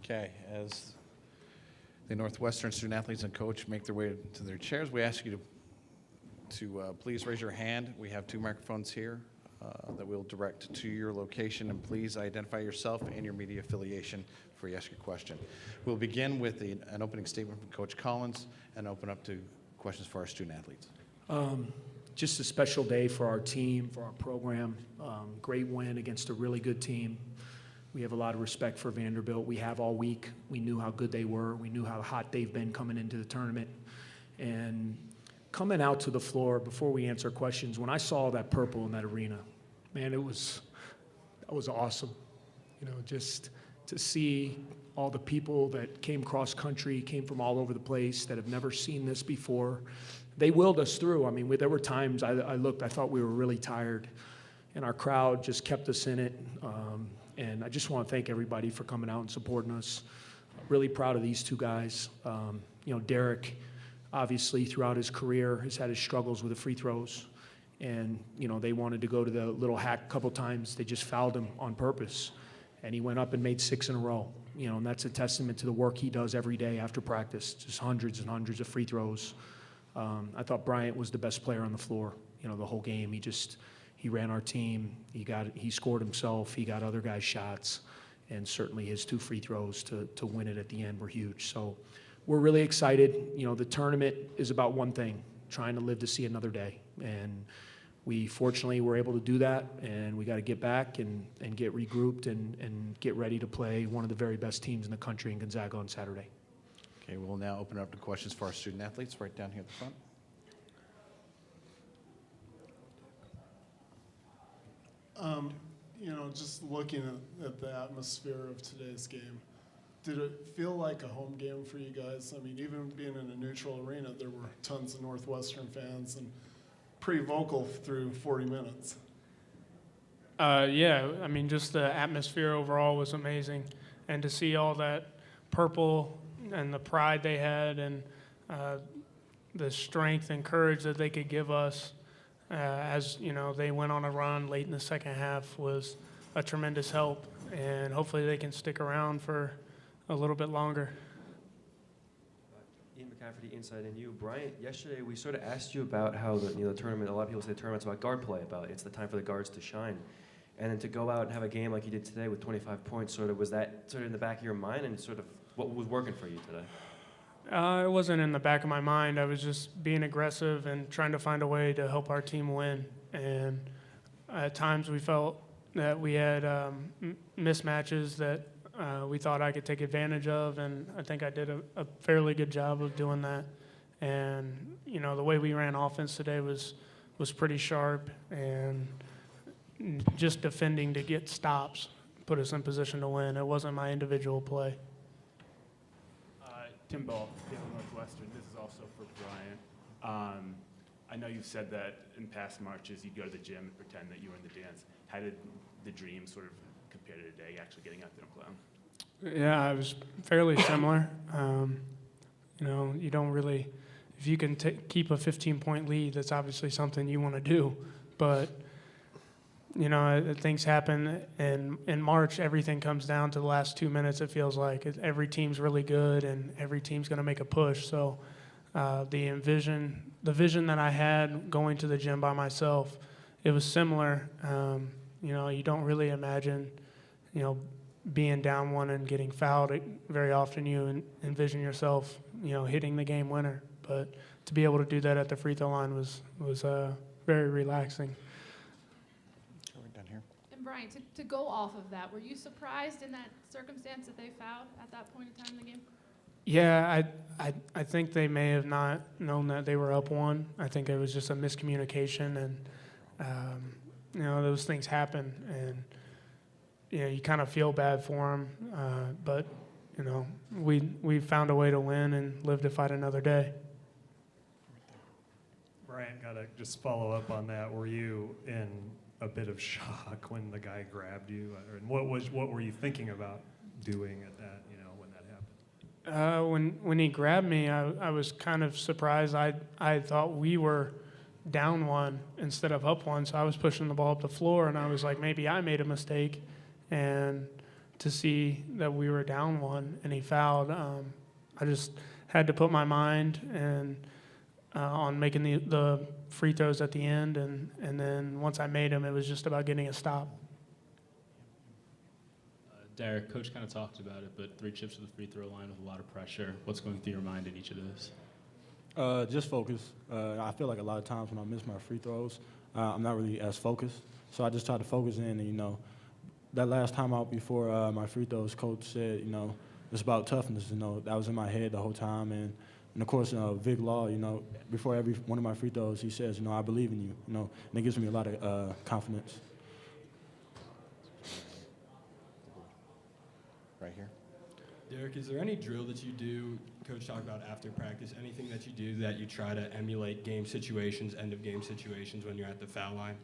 Okay, as the Northwestern student athletes and coach make their way to their chairs, we ask you to please raise your hand. We have 2 microphones here that we'll direct to your location, and please identify yourself and your media affiliation before you ask your question. We'll begin with an opening statement from Coach Collins and open up to questions for our student athletes. Just a special day for our team, for our program. Great win against a really good team. We have a lot of respect for Vanderbilt. We have all week. We knew how good they were. We knew how hot they've been coming into the tournament. And coming out to the floor, before we answer questions, when I saw that purple in that arena, man, that was awesome. You know, just to see all the people that came cross country, came from all over the place, that have never seen this before. They willed us through. I mean, there were times I looked, I thought we were really tired, and our crowd just kept us in it. And I just want to thank everybody for coming out and supporting us. Really proud of these 2 guys. You know, Derek, obviously, throughout his career, has had his struggles with the free throws. And, you know, they wanted to go to the little hack a couple times. They just fouled him on purpose. And he went up and made 6 in a row. You know, and that's a testament to the work he does every day after practice, just hundreds and hundreds of free throws. I thought Bryant was the best player on the floor, you know, the whole game. He ran our team. He scored himself. He got other guys' shots. And certainly his 2 free throws to win it at the end were huge. So we're really excited. You know, the tournament is about one thing, trying to live to see another day. And we fortunately were able to do that. And we got to get back and get regrouped and get ready to play one of the very best teams in the country in Gonzaga on Saturday. Okay, we'll now open up to questions for our student athletes right down here at the front. You know, just looking at the atmosphere of today's game, did it feel like a home game for you guys? I mean, even being in a neutral arena, there were tons of Northwestern fans and pretty vocal through 40 minutes. Yeah, I mean, just the atmosphere overall was amazing. And to see all that purple and the pride they had and the strength and courage that they could give us as, you know, they went on a run late in the second half was a tremendous help. And hopefully they can stick around for a little bit longer. Ian McCafferty, Inside in You. Bryant, yesterday we sort of asked you about how the tournament, a lot of people say the tournament's about guard play, about it's the time for the guards to shine. And then to go out and have a game like you did today with 25 points, sort of was that sort of in the back of your mind, and sort of what was working for you today? It wasn't in the back of my mind. I was just being aggressive and trying to find a way to help our team win. And at times we felt that we had mismatches that we thought I could take advantage of, and I think I did a fairly good job of doing that. And, you know, the way we ran offense today was pretty sharp, and just defending to get stops put us in position to win. It wasn't my individual play. Tim Ball, Northwestern. This is also for Bryant. I know you've said that in past marches you'd go to the gym and pretend that you were in the dance. How did the dream sort of compare to today, actually getting out there and playing? Yeah, it was fairly similar. You know, you don't really, if you can keep a 15-point lead, that's obviously something you want to do. But, you know, things happen, and in March, everything comes down to the last 2 minutes, it feels like. Every team's really good, and every team's going to make a push. So the vision that I had going to the gym by myself, it was similar. You know, you don't really imagine, you know, being down one and getting fouled. Very often you envision yourself, you know, hitting the game winner. But to be able to do that at the free throw line was very relaxing. Brian, to go off of that, were you surprised in that circumstance that they fouled at that point in time in the game? Yeah, I think they may have not known that they were up 1. I think it was just a miscommunication, and you know, those things happen, and you know, you kind of feel bad for them, but you know, we found a way to win and live to fight another day. Brian, gotta just follow up on that. Were you in a bit of shock when the guy grabbed you, and what were you thinking about doing at that, you know, when that happened? When he grabbed me, I was kind of surprised. I thought we were down 1 instead of up 1, so I was pushing the ball up the floor, and I was like, maybe I made a mistake. And to see that we were down one and he fouled. I just had to put my mind on making the free throws at the end, and then once I made them, it was just about getting a stop. Derek, Coach kind of talked about it, but 3 chips to the free throw line with a lot of pressure. What's going through your mind in each of those? Just focus. I feel like a lot of times when I miss my free throws, I'm not really as focused. So I just try to focus in, and, that last time out before my free throws, Coach said, it's about toughness. That was in my head the whole time. And of course, Vic Law, before every one of my free throws, he says, I believe in you, and it gives me a lot of confidence. Right here. Derek, is there any drill that you do, Coach talked about after practice, anything that you do that you try to emulate game situations, end of game situations when you're at the foul line?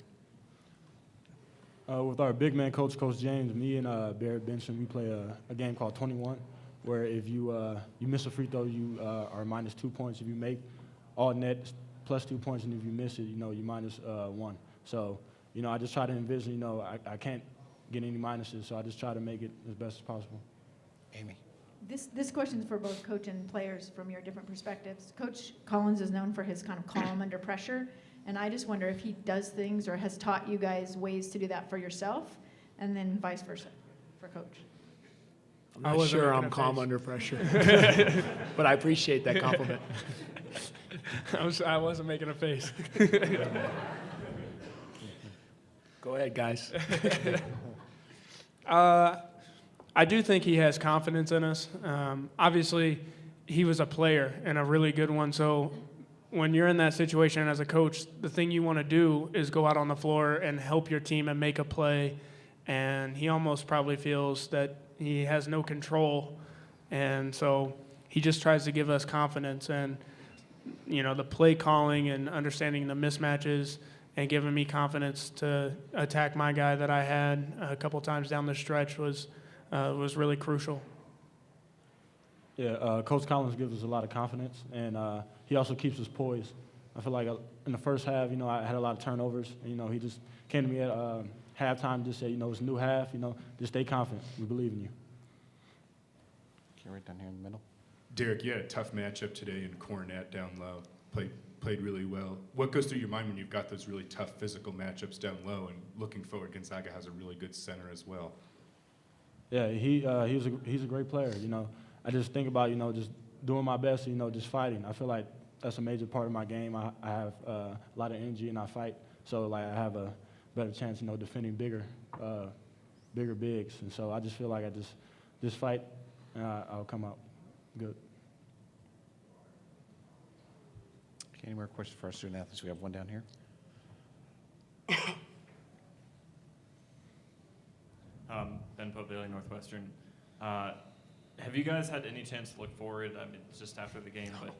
With our big man coach, Coach James, me and Barrett Benson, we play a game called 21, where if you miss a free throw, you are minus 2 points. If you make all net, plus 2 points, and if you miss it, you minus 1. So, I just try to envision, I can't get any minuses, so I just try to make it as best as possible. Amy. This question is for both coach and players from your different perspectives. Coach Collins is known for his kind of calm under pressure, and I just wonder if he does things or has taught you guys ways to do that for yourself, and then vice versa for Coach. I'm not sure I'm calm under pressure, but I appreciate that compliment. I wasn't making a face. Go ahead, guys. I do think he has confidence in us. Obviously, he was a player and a really good one. So when you're in that situation as a coach, the thing you want to do is go out on the floor and help your team and make a play. And he almost probably feels that he has no control. And so he just tries to give us confidence. And, the play calling and understanding the mismatches and giving me confidence to attack my guy that I had a couple times down the stretch was really crucial. Yeah, Coach Collins gives us a lot of confidence, and he also keeps us poised. I feel like in the first half, I had a lot of turnovers. And, he just came to me at halftime and just said, it's a new half, just stay confident. We believe in you. Okay, right down here in the middle. Derek, you had a tough matchup today in Cornet down low. Played really well. What goes through your mind when you've got those really tough physical matchups down low, and looking forward, Gonzaga has a really good center as well? Yeah, he's a great player. I just think about just doing my best. Just fighting. I feel like that's a major part of my game. I have a lot of energy and I fight, so I have a better chance. Defending bigger bigs, and so I just feel like I just fight and I'll come out good. Okay, any more questions for our student athletes? We have one down here. Ben Pope-Bailey, Northwestern. Have you guys had any chance to look forward? I mean, just after the game, but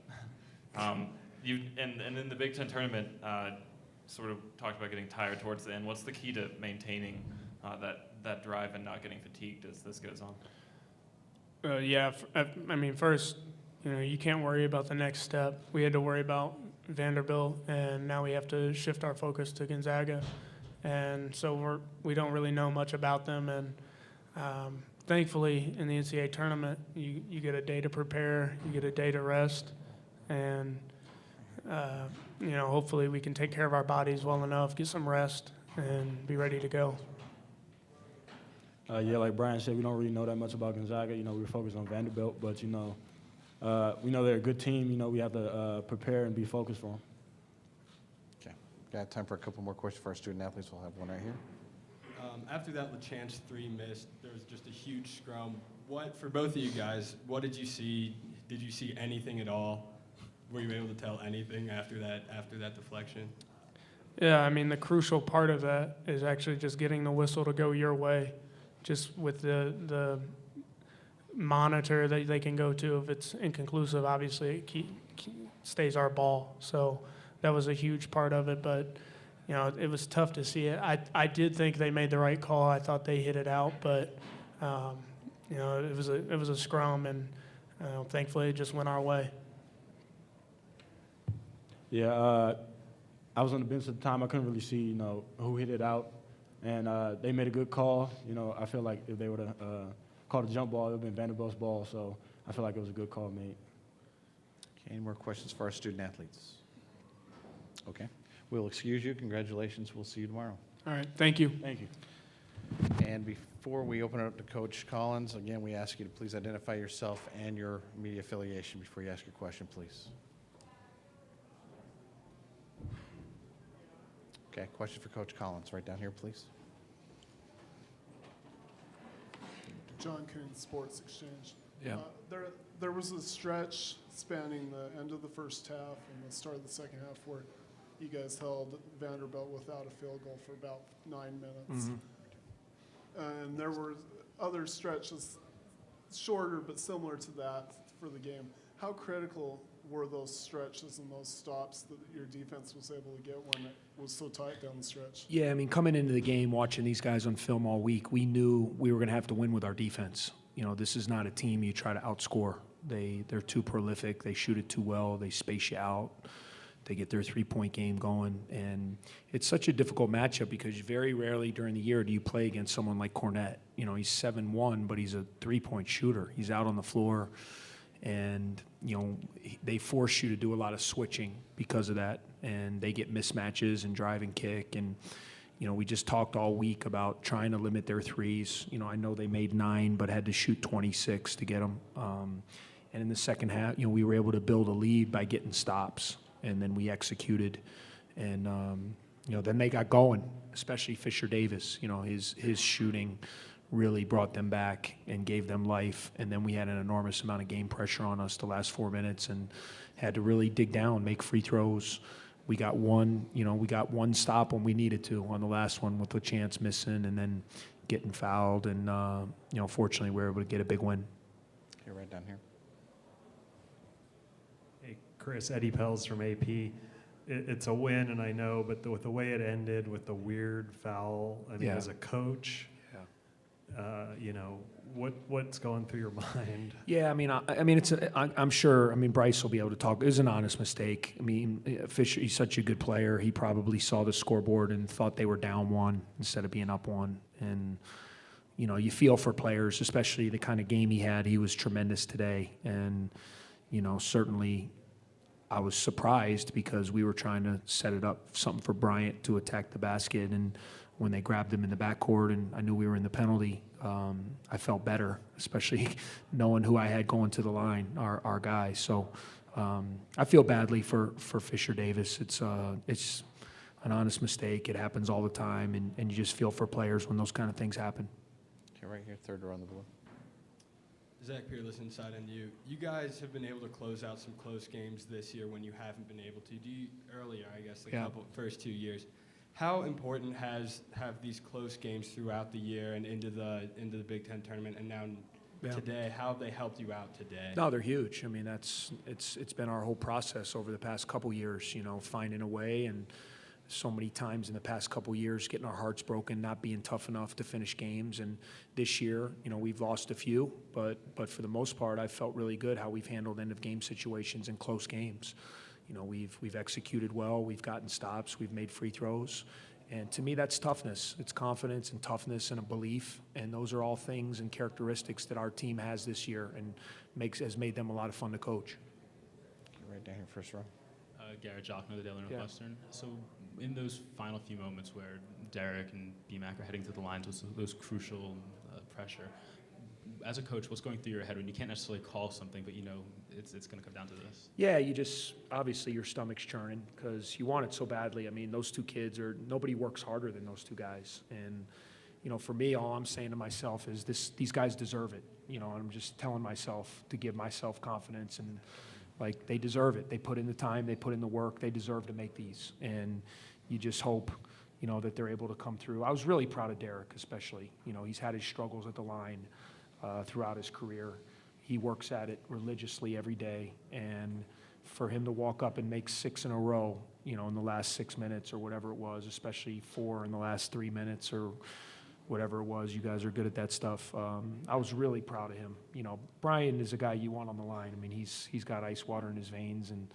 you and in the Big Ten tournament, sort of talked about getting tired towards the end. What's the key to maintaining that drive and not getting fatigued as this goes on? First, you can't worry about the next step. We had to worry about Vanderbilt, and now we have to shift our focus to Gonzaga. And so we don't really know much about them. And thankfully, in the NCAA tournament, you get a day to prepare, you get a day to rest, and hopefully we can take care of our bodies well enough, get some rest, and be ready to go. Like Brian said, we don't really know that much about Gonzaga. We're focused on Vanderbilt, but we know they're a good team. We have to prepare and be focused for them. Okay, got time for a couple more questions for our student athletes. We'll have one right here. After that LaChance 3 missed, there was just a huge scrum. For both of you guys, what did you see? Did you see anything at all? Were you able to tell anything after that deflection? Yeah, the crucial part of that is actually just getting the whistle to go your way, just with the monitor that they can go to. If it's inconclusive, obviously it stays our ball. So that was a huge part of it, but it was tough to see it. I did think they made the right call. I thought they hit it out, but it was a scrum, and thankfully it just went our way. Yeah, I was on the bench at the time. I couldn't really see who hit it out, and they made a good call. I feel like if they would have called a jump ball. It would have been Vanderbilt's ball, so I feel like it was a good call made. Okay, any more questions for our student athletes? Okay, we'll excuse you. Congratulations. We'll see you tomorrow. All right, thank you. Thank you. And before we open it up to Coach Collins, again, we ask you to please identify yourself and your media affiliation before you ask your question, please. Okay, question for Coach Collins, right down here, please. John Coon, Sports Exchange. Yeah. There was a stretch spanning the end of the first half and the start of the second half where you guys held Vanderbilt without a field goal for about 9 minutes. And there were other stretches, shorter but similar to that for the game. How critical were those stretches and those stops that your defense was able to get when it was so tight down the stretch? Yeah, I mean, coming into the game, watching these guys on film all week, we knew we were going to have to win with our defense. You know, this is not a team you try to outscore. They're too prolific. They shoot it too well. They space you out. They get their three-point game going. And it's such a difficult matchup because very rarely during the year do you play against someone like Cornette. You know, he's 7'1", but he's a three-point shooter. He's out on the floor. And, you know, they force you to do a lot of switching because of that. And they get mismatches and drive and kick. And, you know, we just talked all week about trying to limit their threes. You know, I know they made 9, but had to shoot 26 to get them. And in the second half, you know, we were able to build a lead by getting stops. And then we executed. And, you know, then they got going, especially Fisher Davis. You know, his shooting really brought them back and gave them life. And then we had an enormous amount of game pressure on us the last 4 minutes and had to really dig down, make free throws. We got one stop when we needed to on the last one with the chance missing and then getting fouled. And, you know, fortunately, we were able to get a big win. Okay, right down here. Hey, Chris, Eddie Pels from AP. It's a win, and I know, but with the way it ended with the weird foul, I mean, Yeah. as a coach, you know, what's going through your mind? Yeah, I mean, I'm sure. I mean, Bryce will be able to talk. It was an honest mistake. I mean, Fisher, he's such a good player. He probably saw the scoreboard and thought they were down 1 instead of being up 1. And you know, you feel for players, especially the kind of game he had. He was tremendous today, and you know, certainly, I was surprised because we were trying to set it up something for Bryant to attack the basket, and when they grabbed him in the backcourt and I knew we were in the penalty, I felt better, especially knowing who I had going to the line, our guy. So I feel badly for Fisher Davis. It's an honest mistake. It happens all the time, and you just feel for players when those kind of things happen. Okay, right here, third row on the blue. Zach Peerless, inside and you guys have been able to close out some close games this year when you haven't been able to. Earlier, I guess, the first 2 years. How important have these close games throughout the year and into the Big Ten tournament and now today? How have they helped you out today? No, they're huge. I mean, it's been our whole process over the past couple years. You know, finding a way, and so many times in the past couple years, getting our hearts broken, not being tough enough to finish games. And this year, you know, we've lost a few, but for the most part, I felt really good how we've handled end of game situations and close games. You know, we've executed well, we've gotten stops, we've made free throws. And to me, that's toughness. It's confidence and toughness and a belief. And those are all things and characteristics that our team has this year and has made them a lot of fun to coach. Right down here, first row. Garrett Jochner, the Daily Northwestern. So in those final few moments where Derek and BMAC are heading to the lines with those crucial pressure, as a coach, what's going through your head when you can't necessarily call something, but you know it's going to come down to this? Yeah, you just, obviously your stomach's churning because you want it so badly. I mean, those two kids nobody works harder than those two guys. And, you know, for me, all I'm saying to myself is these guys deserve it. You know, I'm just telling myself to give myself confidence and, like, they deserve it. They put in the time, they put in the work, they deserve to make these. And you just hope, you know, that they're able to come through. I was really proud of Derek, especially. You know, he's had his struggles at the line throughout his career. He works at it religiously every day, and for him to walk up and make 6 in a row, you know, in the last 6 minutes or whatever it was, especially 4 in the last 3 minutes or whatever it was, you guys are good at that stuff. I was really proud of him. You know, Brian is a guy you want on the line. I mean, he's got ice water in his veins, and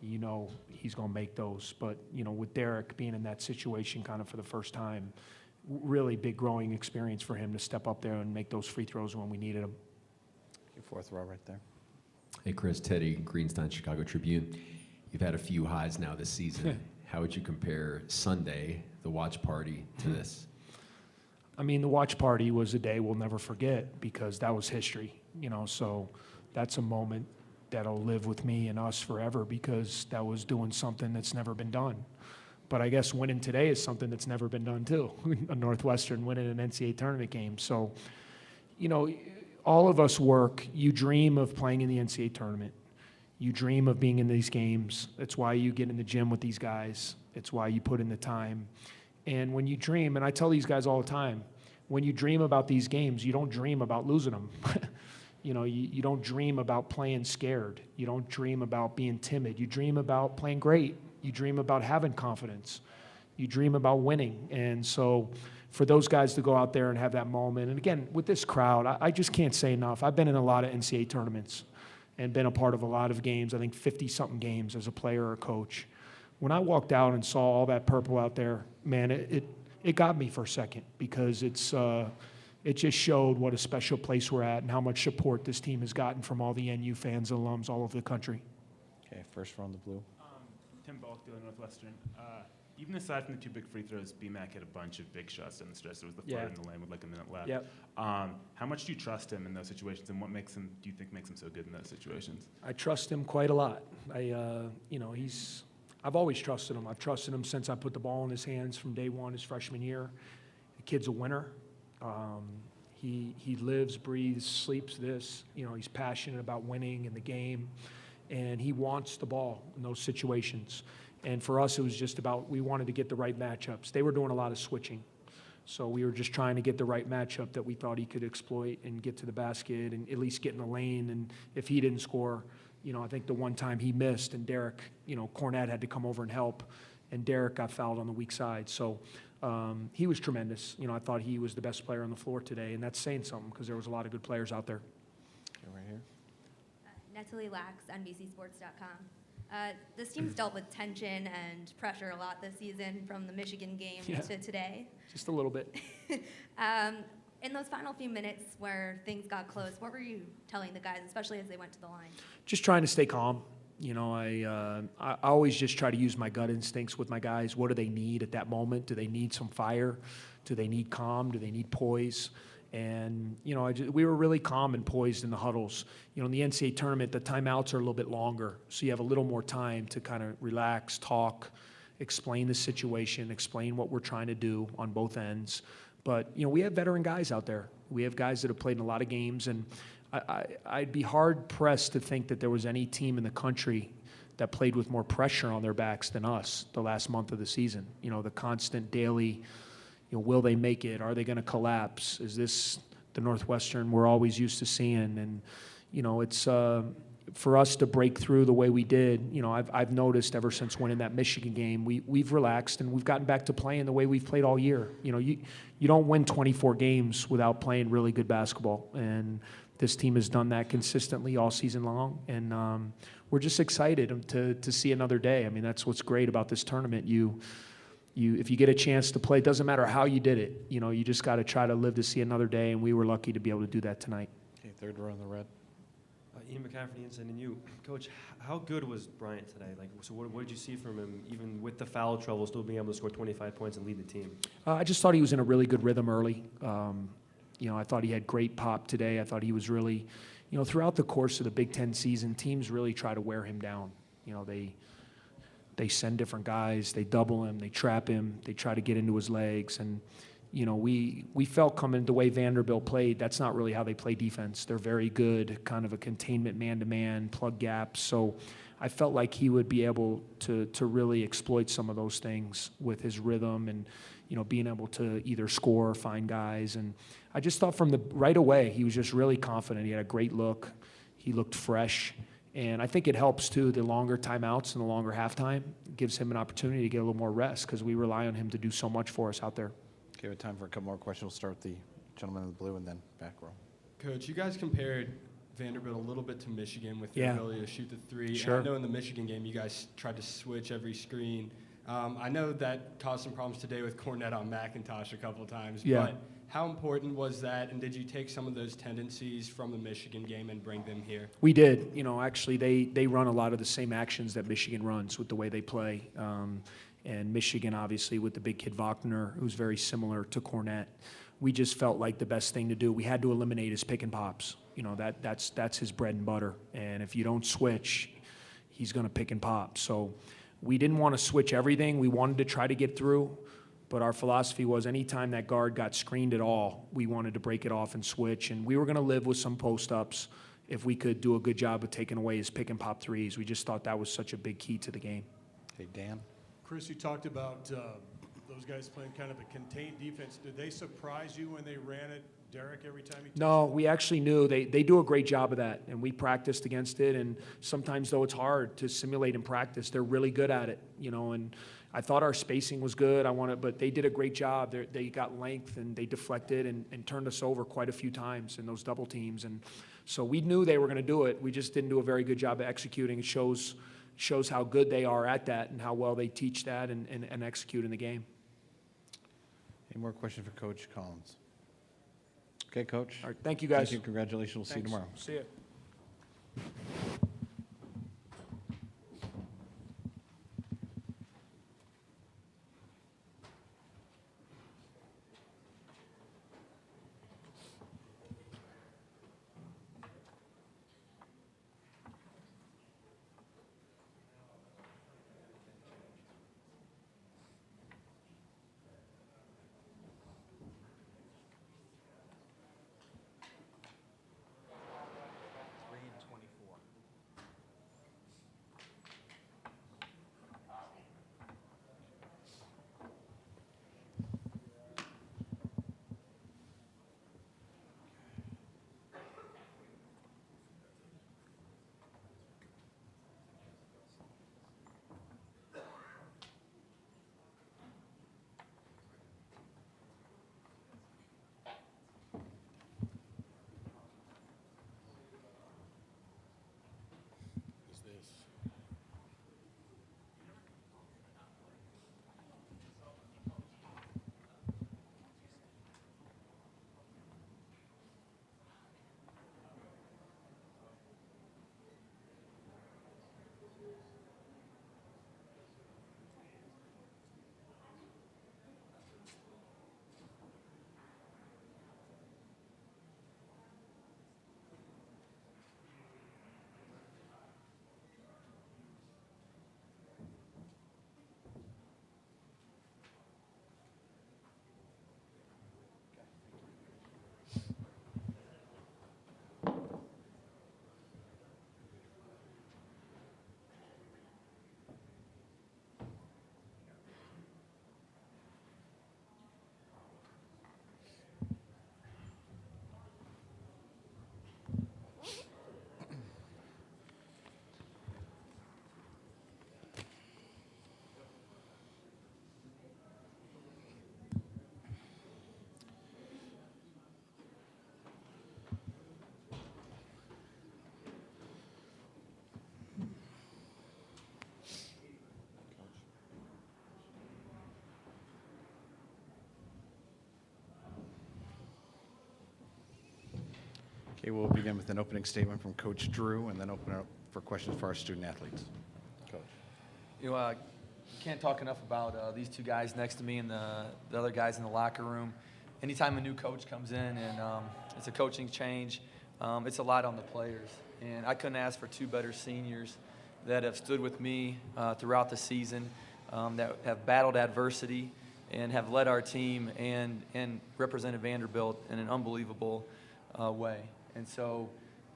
you know he's going to make those. But, you know, with Derek being in that situation kind of for the first time, really big growing experience for him to step up there and make those free throws when we needed them. Your fourth row right there. Hey, Chris, Teddy, Greenstein, Chicago Tribune. You've had a few highs now this season. How would you compare Sunday, the watch party, to this? I mean, the watch party was a day we'll never forget because that was history, so that's a moment that'll live with me and us forever because that was doing something that's never been done. But I guess winning today is something that's never been done too. A Northwestern winning an NCAA tournament game. So, all of us work. You dream of playing in the NCAA tournament. You dream of being in these games. That's why you get in the gym with these guys. It's why you put in the time. And when you dream, and I tell these guys all the time, when you dream about these games, you don't dream about losing them. You don't dream about playing scared. You don't dream about being timid. You dream about playing great. You dream about having confidence. You dream about winning. And so for those guys to go out there and have that moment, and again, with this crowd, I just can't say enough. I've been in a lot of NCAA tournaments and been a part of a lot of games, I think 50-something games as a player or a coach. When I walked out and saw all that purple out there, man, it got me for a second because it just showed what a special place we're at and how much support this team has gotten from all the NU fans and alums all over the country. Okay, first row in the blue. Tim Bulk, Northwestern. Even aside from the 2 big free throws, BMAC had a bunch of big shots in the stretch. There was the flood in the lane with like a minute left. Yep. How much do you trust him in those situations, and what do you think makes him so good in those situations? I trust him quite a lot. I've always trusted him. I've trusted him since I put the ball in his hands from day one his freshman year. The kid's a winner. He lives, breathes, sleeps this. He's passionate about winning in the game, and he wants the ball in those situations. And for us, it was just about we wanted to get the right matchups. They were doing a lot of switching. So we were just trying to get the right matchup that we thought he could exploit and get to the basket and at least get in the lane. And if he didn't score, I think the one time he missed and Derek, Cornette had to come over and help, and Derek got fouled on the weak side. So he was tremendous. I thought he was the best player on the floor today, and that's saying something because there was a lot of good players out there. Okay, right here. Natalie Lax, NBCSports.com. This team's dealt with tension and pressure a lot this season, from the Michigan game to today. Just a little bit. In those final few minutes where things got close, what were you telling the guys, especially as they went to the line? Just trying to stay calm. I always just try to use my gut instincts with my guys. What do they need at that moment? Do they need some fire? Do they need calm? Do they need poise? And, we were really calm and poised in the huddles. In the NCAA tournament, the timeouts are a little bit longer, so you have a little more time to kind of relax, talk, explain the situation, explain what we're trying to do on both ends. But, we have veteran guys out there. We have guys that have played in a lot of games, and I'd be hard-pressed to think that there was any team in the country that played with more pressure on their backs than us the last month of the season. The constant daily, will they make it? Are they going to collapse? Is this the Northwestern we're always used to seeing? And, it's for us to break through the way we did. I've noticed ever since winning that Michigan game, we've relaxed and we've gotten back to playing the way we've played all year. You don't win 24 games without playing really good basketball. And this team has done that consistently all season long. And we're just excited to see another day. I mean, that's what's great about this tournament. If you get a chance to play, it doesn't matter how you did it. You just got to try to live to see another day, and we were lucky to be able to do that tonight. Okay, third row in the red. Ian McCaffrey, Inside, and you. Coach, how good was Bryant today? So what did you see from him, even with the foul trouble, still being able to score 25 points and lead the team? I just thought he was in a really good rhythm early. I thought he had great pop today. I thought he was really, throughout the course of the Big Ten season, teams really try to wear him down. They send different guys, they double him, they trap him, they try to get into his legs. And, we felt coming the way Vanderbilt played, that's not really how they play defense. They're very good, kind of a containment man-to-man, plug gaps. So I felt like he would be able to really exploit some of those things with his rhythm and, being able to either score or find guys. And I just thought from right away, he was just really confident. He had a great look. He looked fresh. And I think it helps, too, the longer timeouts and the longer halftime. It gives him an opportunity to get a little more rest because we rely on him to do so much for us out there. Okay, we have time for a couple more questions. We'll start with the gentleman in the blue and then back row. Coach, you guys compared Vanderbilt a little bit to Michigan with their ability to shoot the three. Sure. And I know in the Michigan game, you guys tried to switch every screen. I know that caused some problems today with Cornette on McIntosh a couple of times. Yeah. But how important was that, and did you take some of those tendencies from the Michigan game and bring them here? We did. You know, actually, they run a lot of the same actions that Michigan runs with the way they play. And Michigan, obviously, with the big kid Wagner, who's very similar to Cornette. We just felt like the best thing to do. We had to eliminate his pick and pops. You know, that's his bread and butter. And if you don't switch, he's going to pick and pop. So we didn't want to switch everything. We wanted to try to get through. But our philosophy was anytime that guard got screened at all, we wanted to break it off and switch. And we were going to live with some post-ups if we could do a good job of taking away his pick and pop threes. We just thought that was such a big key to the game. Hey, Dan? Chris, you talked about those guys playing kind of a contained defense. Did they surprise you when they ran at Derek every time he touched No, the we actually knew. They do a great job of that, and we practiced against it. And sometimes, though, it's hard to simulate in practice. They're really good at it, you know, and I thought our spacing was good. But they did a great job. They got length, and they deflected and turned us over quite a few times in those double teams. And so we knew they were going to do it. We just didn't do a very good job of executing. It shows how good they are at that and how well they teach that and execute in the game. Any more questions for Coach Collins? Okay, Coach. All right, thank you, guys. Thank you. Congratulations. We'll see you tomorrow. See you. Okay, we'll begin with an opening statement from Coach Drew and then open it up for questions for our student athletes. Coach. You know, you can't talk enough about these two guys next to me and the other guys in the locker room. Anytime a new coach comes in and it's a coaching change, it's a lot on the players. And I couldn't ask for two better seniors that have stood with me throughout the season, that have battled adversity and have led our team and represented Vanderbilt in an unbelievable way. And so,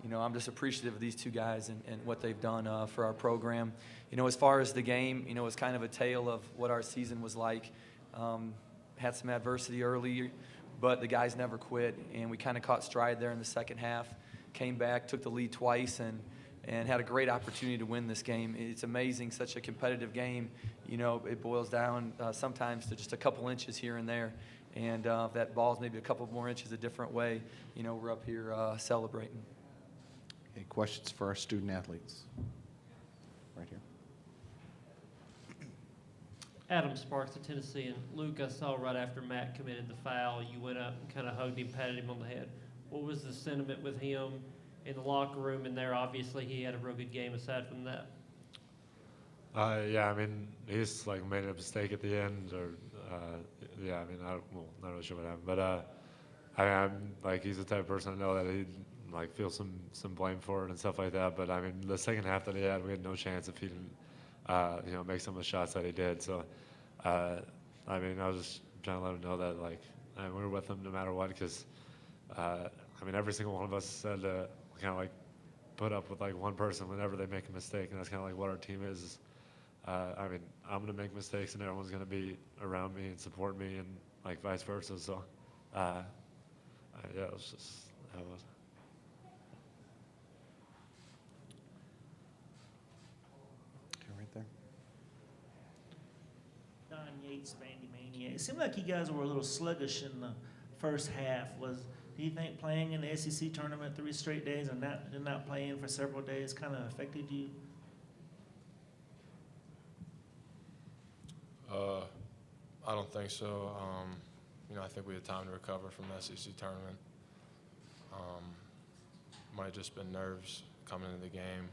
you know, I'm just appreciative of these two guys and what they've done for our program. You know, as far as the game, you know, it's kind of a tale of what our season was like. Had some adversity early, but the guys never quit, and we kind of caught stride there in the second half, came back, took the lead twice, and had a great opportunity to win this game. It's amazing, such a competitive game. You know, it boils down sometimes to just a couple inches here and there. And if that ball's maybe a couple more inches a different way, you know, we're up here celebrating. Okay, questions for our student athletes? Right here. Adam Sparks of Tennessee. And Luke, I saw right after Matt committed the foul, you went up and kind of hugged him, patted him on the head. What was the sentiment with him in the locker room? And there, obviously, he had a real good game aside from that. Yeah, I mean, he's like made a mistake at the end, or yeah, I mean, not really sure what happened, but I'm like, he's the type of person I know that he'd like feel some blame for it and stuff like that. But I mean, the second half that he had, we had no chance if he didn't, make some of the shots that he did. So, I mean, I was just trying to let him know that like we were with him no matter what, because I mean, every single one of us said to kind of like put up with like one person whenever they make a mistake, and that's kind of like what our team is. I mean, I'm going to make mistakes, and everyone's going to be around me and support me, and like vice versa. So, yeah, it was just how it was. Okay, right there. Don Yates, Vandy Mania. It seemed like you guys were a little sluggish in the first half. Do you think playing in the SEC tournament 3 straight days and not playing for several days kind of affected you? I don't think so. I think we had time to recover from the SEC tournament. Might have just been nerves coming into the game,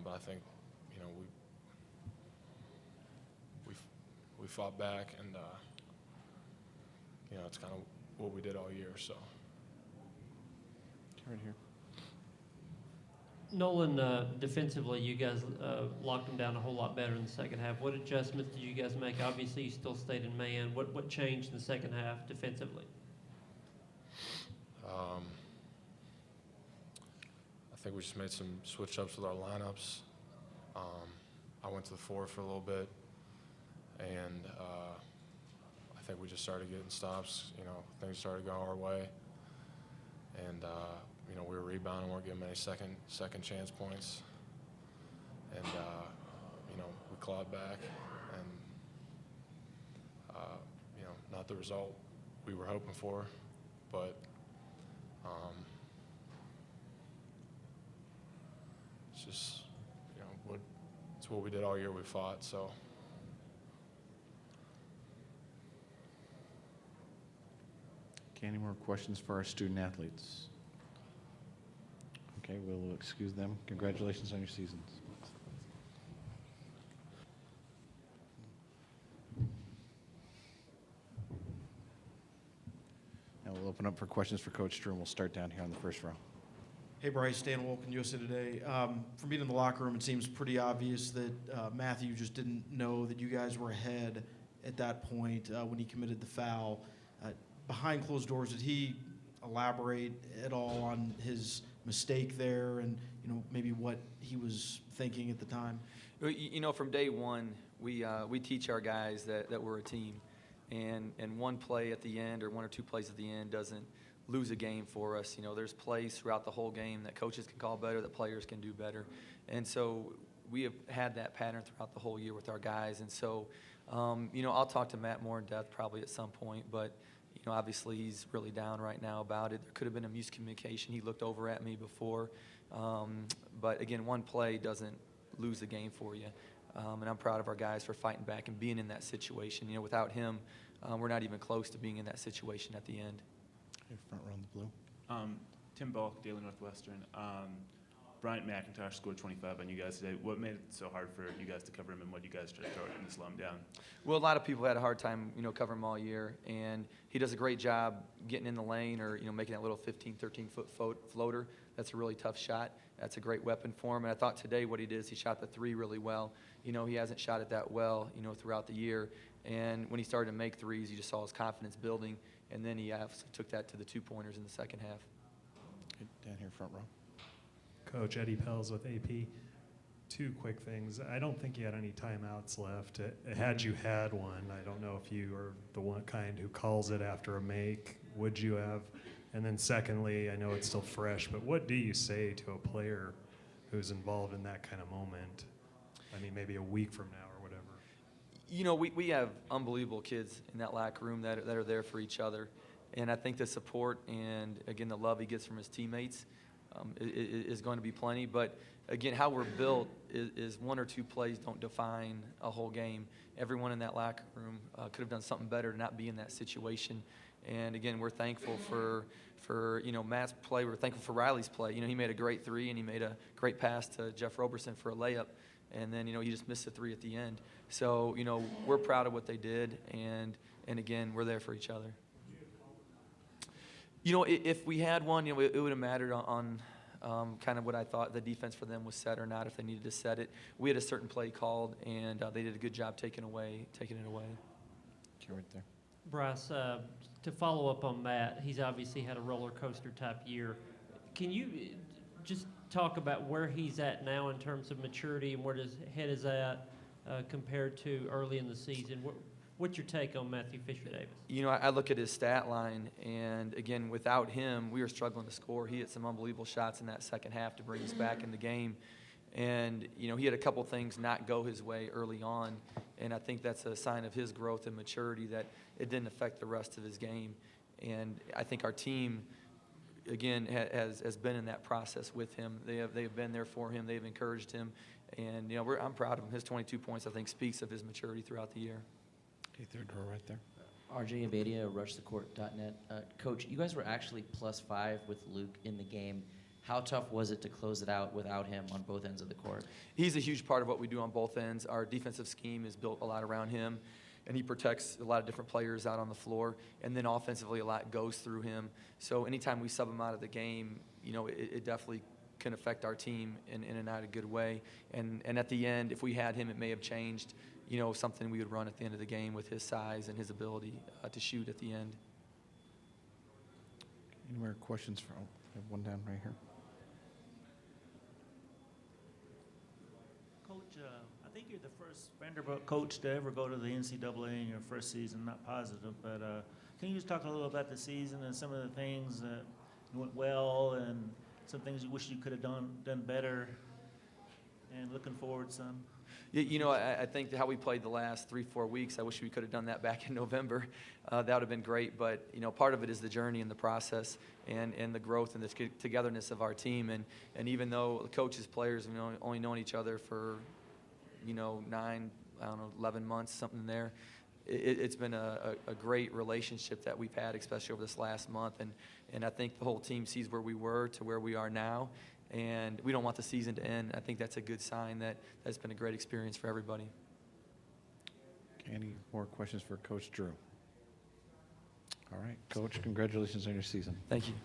but I think we fought back, and it's kind of what we did all year. So. Right here. Nolan, defensively, you guys locked them down a whole lot better in the second half. What adjustments did you guys make? Obviously, you still stayed in man. What changed in the second half defensively? I think we just made some switch-ups with our lineups. I went to the 4 for a little bit, and I think we just started getting stops. Things started going our way, and we were rebounding, weren't getting many second chance points, and we clawed back, and not the result we were hoping for, but it's just it's what we did all year. We fought, so. Okay, any more questions for our student athletes? Okay, we'll excuse them. Congratulations on your seasons. Now we'll open up for questions for Coach Drew, and we'll start down here on the first row. Hey, Bryce, Dan Wolken, USA Today. From being in the locker room, it seems pretty obvious that Matthew just didn't know that you guys were ahead at that point when he committed the foul. Behind closed doors, did he elaborate at all on his mistake there and, maybe what he was thinking at the time? From day one, we teach our guys that we're a team. And one play at the end or 1 or 2 plays at the end doesn't lose a game for us. There's plays throughout the whole game that coaches can call better, that players can do better. And so we have had that pattern throughout the whole year with our guys. And so, I'll talk to Matt more in depth probably at some point, but obviously he's really down right now about it. There could have been a miscommunication. He looked over at me before. But again, one play doesn't lose the game for you. And I'm proud of our guys for fighting back and being in that situation. Without him, we're not even close to being in that situation at the end. Okay, front row in the blue. Tim Bulk, Daily Northwestern. Bryant McIntosh scored 25 on you guys today. What made it so hard for you guys to cover him, and what you guys tried to throw him to slow him down? Well, a lot of people had a hard time, covering him all year, and he does a great job getting in the lane or, making that little 15, 13-foot floater. That's a really tough shot. That's a great weapon for him. And I thought today what he did is he shot the 3 really well. He hasn't shot it that well, throughout the year. And when he started to make threes, you just saw his confidence building, and then he obviously took that to the 2-pointers in the second half. Okay, down here front row. Coach Eddie Pels with AP. 2 quick things. I don't think you had any timeouts left. Had you had one, I don't know if you are the one kind who calls it after a make. Would you have? And then secondly, I know it's still fresh, but what do you say to a player who's involved in that kind of moment? I mean, maybe a week from now or whatever. We have unbelievable kids in that locker room that are there for each other. And I think the support and, again, the love he gets from his teammates is going to be plenty. But again, how we're built is one or two plays don't define a whole game. Everyone in that locker room could have done something better to not be in that situation. And again, we're thankful for Matt's play. We're thankful for Riley's play. He made a great three, and he made a great pass to Jeff Roberson for a layup. And then, he just missed the three at the end. So, we're proud of what they did, and again, we're there for each other. If we had one, it would have mattered on kind of what I thought the defense for them was set or not, if they needed to set it. We had a certain play called, and they did a good job taking it away. Okay, right there. Bryce, to follow up on Matt, he's obviously had a roller coaster type year. Can you just talk about where he's at now in terms of maturity and where his head is at compared to early in the season? What's your take on Matthew Fisher-Davis? I look at his stat line, and again, without him, we were struggling to score. He hit some unbelievable shots in that second half to bring us back in the game. And, he had a couple things not go his way early on, and I think that's a sign of his growth and maturity that it didn't affect the rest of his game. And I think our team, again, has been in that process with him. They have been there for him. They've encouraged him. And, I'm proud of him. His 22 points, I think, speaks of his maturity throughout the year. Okay, third row right there. RJ Abadia, rushthecourt.net. Coach, you guys were actually +5 with Luke in the game. How tough was it to close it out without him on both ends of the court? He's a huge part of what we do on both ends. Our defensive scheme is built a lot around him, and he protects a lot of different players out on the floor. And then offensively, a lot goes through him. So anytime we sub him out of the game, it definitely can affect our team in and not a good way. And at the end, if we had him, it may have changed, something we would run at the end of the game with his size and his ability to shoot at the end. Any more questions? I have one down right here. Coach, I think you're the first Vanderbilt coach to ever go to the NCAA in your first season. Not positive, but can you just talk a little about the season and some of the things that went well and some things you wish you could have done better, and looking forward some? I think how we played the last 3-4 weeks, I wish we could have done that back in November. That would have been great, but part of it is the journey and the process and the growth and the togetherness of our team. And even though the coaches, players, only known each other for 11 months, something there, it's been a great relationship that we've had, especially over this last month. And I think the whole team sees where we were to where we are now. And we don't want the season to end. I think that's a good sign that that's been a great experience for everybody. Okay, any more questions for Coach Drew? All right, Coach, congratulations on your season. Thank you.